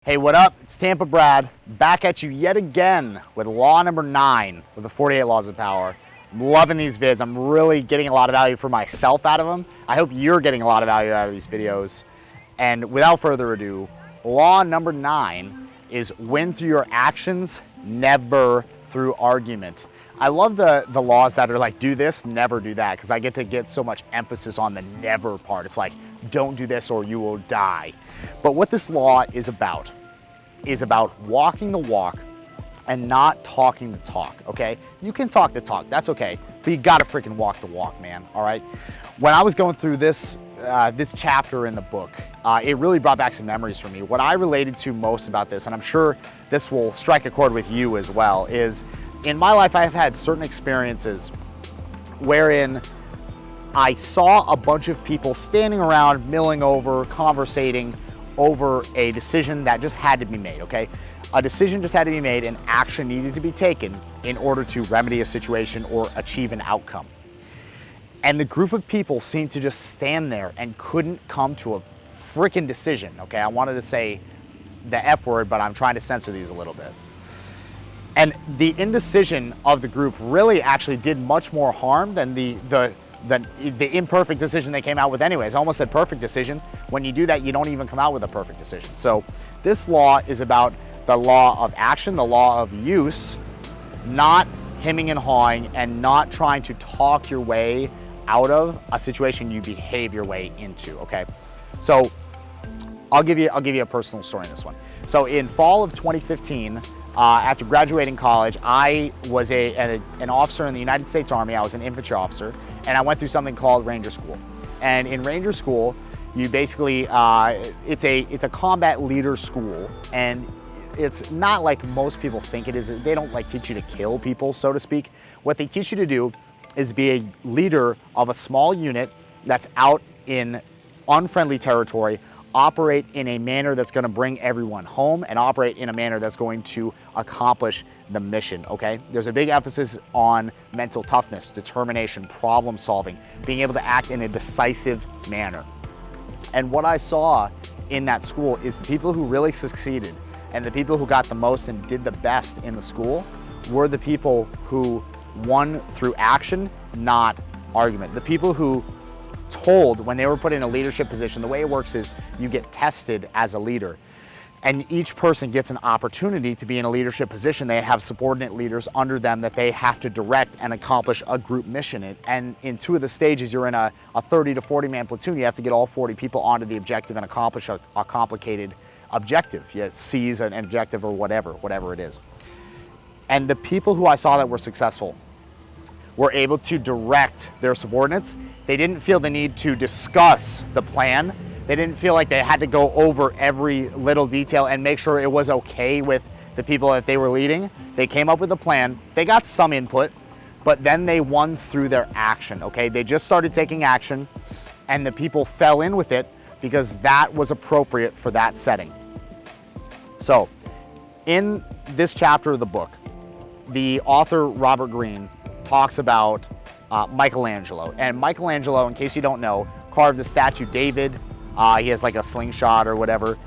Hey, what up? It's Tampa Brad, back at you yet again with law number 9 of the 48 Laws of Power. I'm loving these vids. I'm really getting a lot of value for myself out of them. I hope you're getting a lot of value out of these videos. And without further ado, law number 9 is win through your actions, never through argument. I love the laws that are like, do this, never do that, because I get to get so much emphasis on the never part. It's like, don't do this or you will die. But what this law is about walking the walk and not talking the talk, okay? You can talk the talk, that's okay, but you gotta freaking walk the walk, man, all right? When I was going through this chapter in the book, it really brought back some memories for me. What I related to most about this, and I'm sure this will strike a chord with you as well, is in my life I have had certain experiences wherein I saw a bunch of people standing around, milling over, conversating over a decision that just had to be made, okay? A decision just had to be made and action needed to be taken in order to remedy a situation or achieve an outcome. And the group of people seemed to just stand there and couldn't come to a freaking decision, okay? I wanted to say the F word, but I'm trying to censor these a little bit. And the indecision of the group really actually did much more harm than the imperfect decision they came out with anyways. I almost said perfect decision. When you do that, you don't even come out with a perfect decision. So this law is about the law of action, the law of use, not hemming and hawing and not trying to talk your way out of a situation you behave your way into, okay? So I'll give you a personal story in this one. So in fall of 2015, after graduating college, I was an officer in the United States Army. I was an infantry officer, and I went through something called Ranger School. And in Ranger School, you basically, it's a combat leader school, and it's not like most people think it is. They don't like teach you to kill people, so to speak. What they teach you to do is be a leader of a small unit that's out in unfriendly territory, operate in a manner that's going to bring everyone home, and operate in a manner that's going to accomplish the mission, okay? There's a big emphasis on mental toughness, determination, problem solving, being able to act in a decisive manner. And what I saw in that school is the people who really succeeded and the people who got the most and did the best in the school were the people who won through action, not argument. The people who told when they were put in a leadership position, the way it works is you get tested as a leader, and each person gets an opportunity to be in a leadership position. They have subordinate leaders under them that they have to direct and accomplish a group mission. And in 2 of the stages, you're in a 30 to 40 man platoon. You have to get all 40 people onto the objective and accomplish a complicated objective. You seize an objective or whatever it is. And the people who I saw that were successful were able to direct their subordinates. They didn't feel the need to discuss the plan. They didn't feel like they had to go over every little detail and make sure it was okay with the people that they were leading. They came up with a plan. They got some input, but then they won through their action, okay? They just started taking action, and the people fell in with it because that was appropriate for that setting. So, in this chapter of the book, the author, Robert Greene, talks about Michelangelo. And Michelangelo, in case you don't know, carved the statue David. He has like a slingshot or whatever.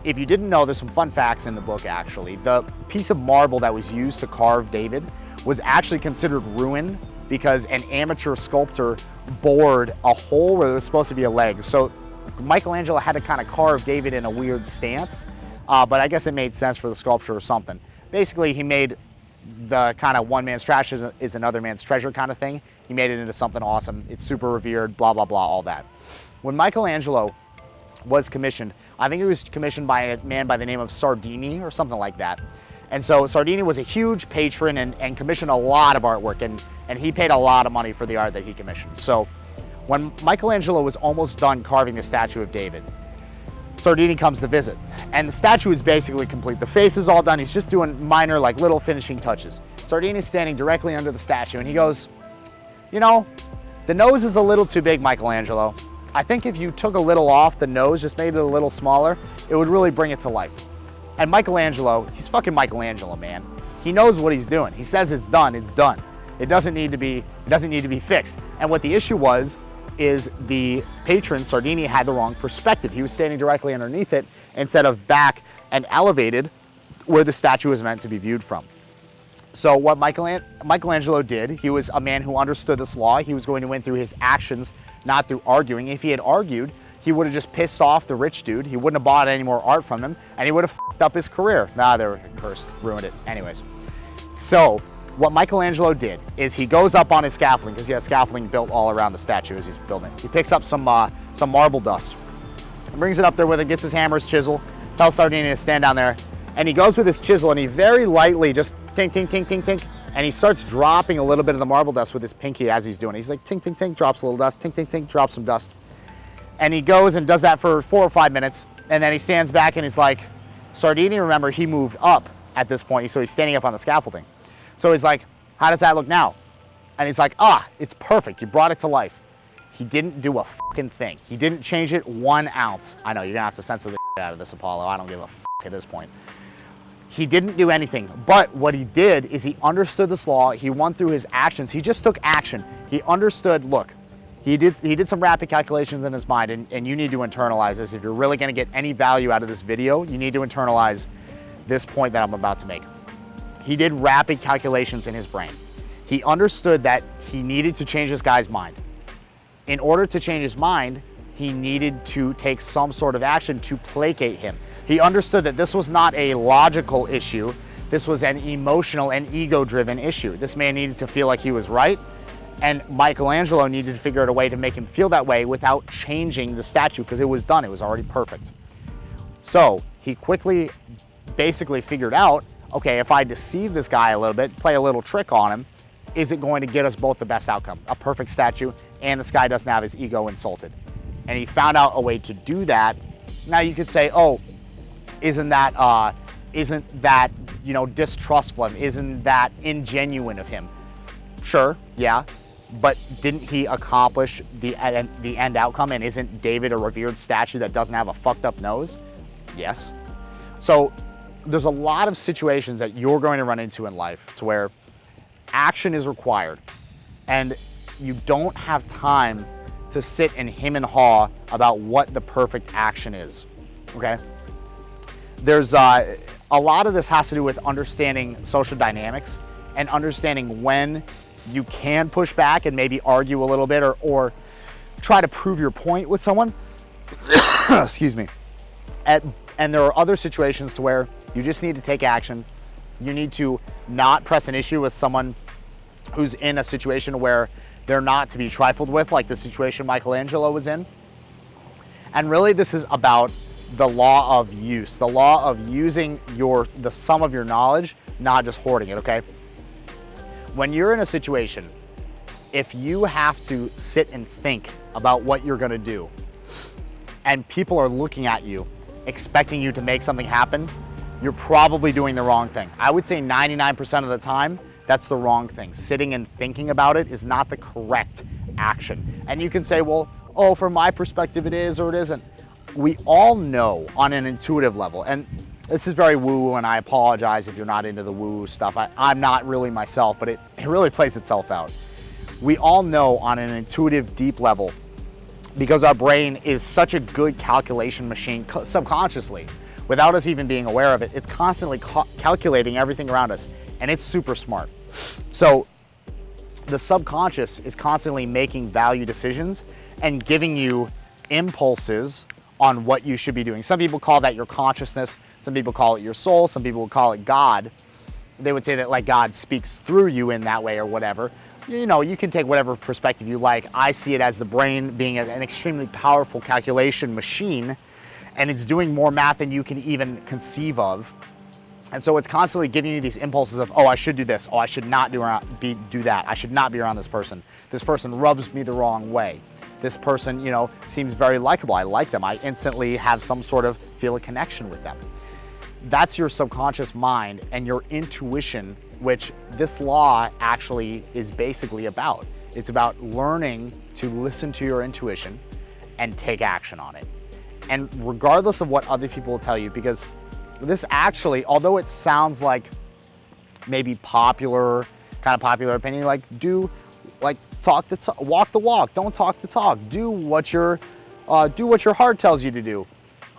If you didn't know, there's some fun facts in the book actually. The piece of marble that was used to carve David was actually considered ruined because an amateur sculptor bored a hole where there was supposed to be a leg. So Michelangelo had to kind of carve David in a weird stance, but I guess it made sense for the sculpture or something. Basically, he made the kind of one man's trash is another man's treasure kind of thing. He made it into something awesome. It's super revered, blah, blah, blah, all that. When Michelangelo was commissioned, I think he was commissioned by a man by the name of Sardini or something like that. And so Sardini was a huge patron and commissioned a lot of artwork, and he paid a lot of money for the art that he commissioned. So when Michelangelo was almost done carving the statue of David, Sardini comes to visit, and the statue is basically complete. The face is all done. He's just doing minor, like little finishing touches. Sardini's standing directly under the statue, and he goes, you know, the nose is a little too big, Michelangelo. I think if you took a little off the nose, just made it a little smaller, it would really bring it to life. And Michelangelo, he's fucking Michelangelo, man. He knows what he's doing. He says it's done, it's done. It doesn't need to be fixed. And what the issue was is the patron, Sardini, had the wrong perspective. He was standing directly underneath it, instead of back and elevated where the statue was meant to be viewed from. So what Michelangelo did, he was a man who understood this law. He was going to win through his actions, not through arguing. If he had argued, he would have just pissed off the rich dude. He wouldn't have bought any more art from him, and he would have fucked up his career. Nah, they were cursed, ruined it. Anyways, so what Michelangelo did is he goes up on his scaffolding, because he has scaffolding built all around the statue as he's building it. He picks up some marble dust, brings it up there with him, gets his hammer, his chisel, tells Sardini to stand down there, and he goes with his chisel and he very lightly just tink, tink, tink, tink, tink, and he starts dropping a little bit of the marble dust with his pinky as he's doing it. He's like tink, tink, tink, drops a little dust, tink, tink, tink, drops some dust. And he goes and does that for 4 or 5 minutes, and then he stands back and he's like, Sardini, remember, he moved up at this point, so he's standing up on the scaffolding. So he's like, how does that look now? And he's like, it's perfect, you brought it to life. He didn't do a fucking thing. He didn't change it 1 ounce. I know, you're gonna have to censor the shit out of this, Apollo. I don't give a fuck at this point. He didn't do anything, but what he did is he understood this law. He won through his actions. He just took action. He understood, look, he did some rapid calculations in his mind, and you need to internalize this. If you're really gonna get any value out of this video, you need to internalize this point that I'm about to make. He did rapid calculations in his brain. He understood that he needed to change this guy's mind. In order to change his mind, he needed to take some sort of action to placate him. He understood that this was not a logical issue. This was an emotional and ego-driven issue. This man needed to feel like he was right, and Michelangelo needed to figure out a way to make him feel that way without changing the statue, because it was done. It was already perfect. So he quickly basically figured out, okay, if I deceive this guy a little bit, play a little trick on him, is it going to get us both the best outcome? A perfect statue, and this guy doesn't have his ego insulted. And he found out a way to do that. Now you could say, oh, isn't that distrustful of him? Isn't that ingenuine of him? Sure, yeah, but didn't he accomplish the end outcome? And isn't David a revered statue that doesn't have a fucked up nose? Yes. So there's a lot of situations that you're going to run into in life to where action is required, and you don't have time to sit and hem and haw about what the perfect action is, okay? There's a lot of this has to do with understanding social dynamics and understanding when you can push back and maybe argue a little bit or try to prove your point with someone. Excuse me. And there are other situations to where you just need to take action. You need to not press an issue with someone who's in a situation where they're not to be trifled with, like the situation Michelangelo was in. And really this is about the law of use, the law of using the sum of your knowledge, not just hoarding it, okay? When you're in a situation, if you have to sit and think about what you're gonna do, and people are looking at you, expecting you to make something happen, you're probably doing the wrong thing. I would say 99% of the time, that's the wrong thing. Sitting and thinking about it is not the correct action. And you can say, well, oh, from my perspective it is or it isn't. We all know on an intuitive level, and this is very woo-woo, and I apologize if you're not into the woo-woo stuff. I'm not really myself, but it really plays itself out. We all know on an intuitive, deep level, because our brain is such a good calculation machine subconsciously, without us even being aware of it, it's constantly calculating everything around us, and it's super smart. So the subconscious is constantly making value decisions and giving you impulses on what you should be doing. Some people call that your consciousness, some people call it your soul, some people would call it God. They would say that like God speaks through you in that way or whatever. You know, you can take whatever perspective you like. I see it as the brain being an extremely powerful calculation machine, and it's doing more math than you can even conceive of. And so it's constantly giving you these impulses of, oh, I should do this. Oh, I should not do that. I should not be around this person. This person rubs me the wrong way. This person, you know, seems very likable. I like them. I instantly have some sort of feel a connection with them. That's your subconscious mind and your intuition, which this law actually is basically about. It's about learning to listen to your intuition and take action on it. And regardless of what other people will tell you, because this actually, although it sounds like maybe popular opinion, like walk the walk, don't talk the talk, do what your heart tells you to do.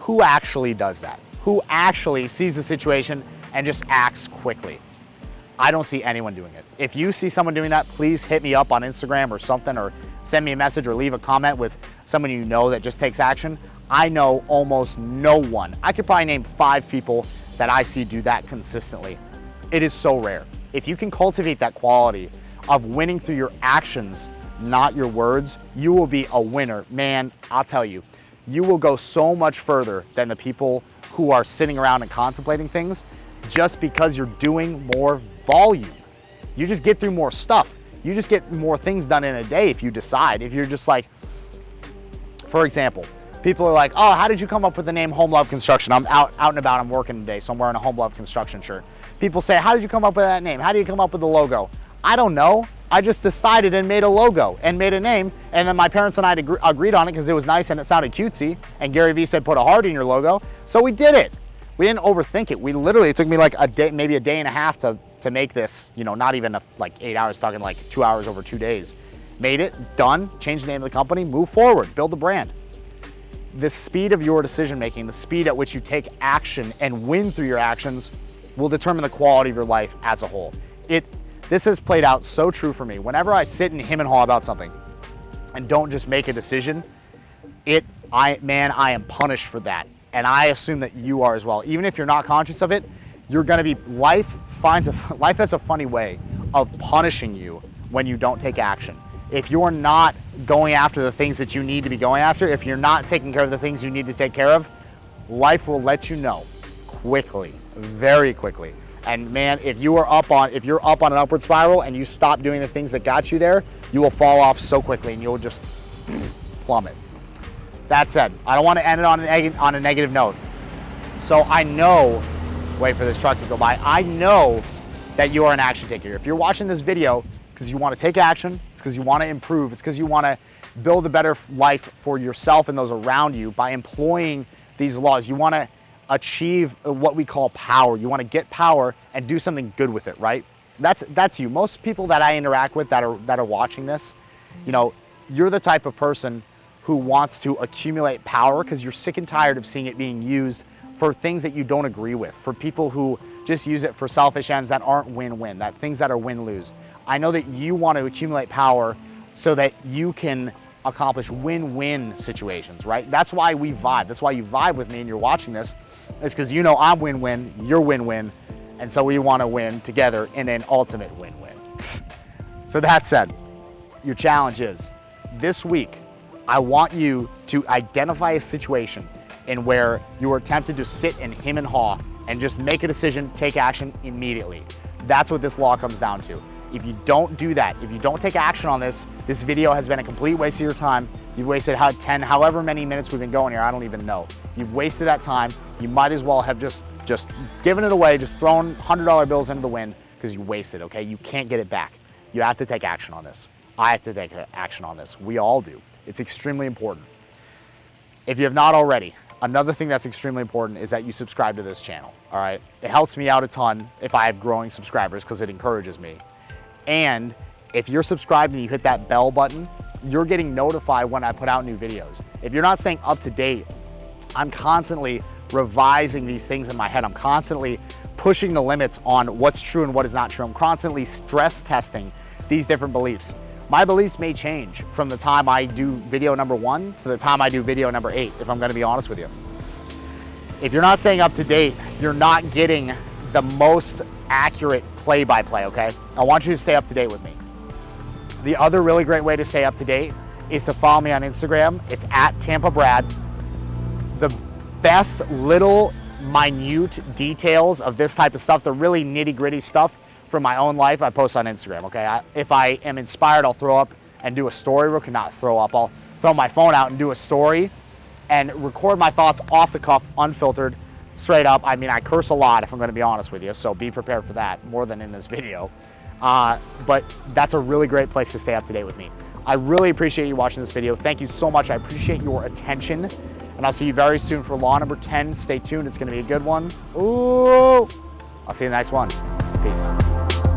who actually does that? Who actually sees the situation and just acts quickly? I don't see anyone doing it. If you see someone doing that, please hit me up on Instagram or something, or send me a message or leave a comment with someone you know that just takes action. I know almost no one. I could probably name 5 people that I see do that consistently. It is so rare. If you can cultivate that quality of winning through your actions, not your words, you will be a winner. Man, I'll tell you, you will go so much further than the people who are sitting around and contemplating things just because you're doing more volume. You just get through more stuff. You just get more things done in a day if you decide. If you're just like, for example, people are like, oh, how did you come up with the name Home Love Construction? I'm out and about, I'm working today, so I'm wearing a Home Love Construction shirt. People say, how did you come up with that name? How do you come up with the logo? I don't know. I just decided and made a logo and made a name, and then my parents and I agreed on it because it was nice and it sounded cutesy, and Gary Vee said put a heart in your logo, so we did it. We didn't overthink it. We literally, it took me like a day, maybe a day and a half to make this, you know, not even like 8 hours, talking like 2 hours over 2 days. Made it, done, changed the name of the company, move forward, build a brand. The speed of your decision making, the speed at which you take action and win through your actions will determine the quality of your life as a whole. This has played out so true for me. Whenever I sit and hem and haw about something and don't just make a decision, I am punished for that. And I assume that you are as well. Even if you're not conscious of it, you're gonna be, life has a funny way of punishing you when you don't take action. If you're not going after the things that you need to be going after, if you're not taking care of the things you need to take care of, life will let you know quickly, very quickly. And man, if you're up on an upward spiral and you stop doing the things that got you there, you will fall off so quickly and you'll just plummet. That said, I don't want to end it on a negative note. So I know, wait for this truck to go by, I know that you are an action taker. If you're watching this video because you want to take action, it's because you want to improve, it's because you want to build a better life for yourself and those around you by employing these laws. You want to achieve what we call power. You want to get power and do something good with it, right? That's you. Most people that I interact with that are watching this, you know, you're the type of person who wants to accumulate power because you're sick and tired of seeing it being used for things that you don't agree with, for people who just use it for selfish ends that aren't win-win, that things that are win-lose. I know that you want to accumulate power so that you can accomplish win-win situations, right? That's why we vibe. That's why you vibe with me and you're watching this. It's because you know I'm win-win, you're win-win, and so we want to win together in an ultimate win-win. So that said, your challenge is, this week, I want you to identify a situation in where you are tempted to sit and hem and haw and just make a decision, take action immediately. That's what this law comes down to. If you don't do that, if you don't take action on this, this video has been a complete waste of your time. You've wasted however many minutes we've been going here, I don't even know. You've wasted that time. You might as well have just given it away, just thrown $100 bills into the wind because you wasted, okay? You can't get it back. You have to take action on this. I have to take action on this. We all do. It's extremely important. If you have not already, another thing that's extremely important is that you subscribe to this channel, all right? It helps me out a ton if I have growing subscribers because it encourages me. And if you're subscribed and you hit that bell button, you're getting notified when I put out new videos. If you're not staying up to date, I'm constantly revising these things in my head. I'm constantly pushing the limits on what's true and what is not true. I'm constantly stress testing these different beliefs. My beliefs may change from the time I do video number 1 to the time I do video number 8, if I'm gonna be honest with you. If you're not staying up to date, you're not getting the most accurate play-by-play, okay? I want you to stay up to date with me. The other really great way to stay up to date is to follow me on Instagram. It's @TampaBrad. The best little minute details of this type of stuff, the really nitty-gritty stuff from my own life, I post on Instagram, okay? If I am inspired, I'll throw up and do a story. Not throw up, I'll throw my phone out and do a story and record my thoughts off the cuff, unfiltered, straight up. I mean, I curse a lot if I'm gonna be honest with you, so be prepared for that, more than in this video. But that's a really great place to stay up to date with me. I really appreciate you watching this video. Thank you so much. I appreciate your attention. And I'll see you very soon for law number 10. Stay tuned. It's going to be a good one. Ooh. I'll see you in the next one. Peace.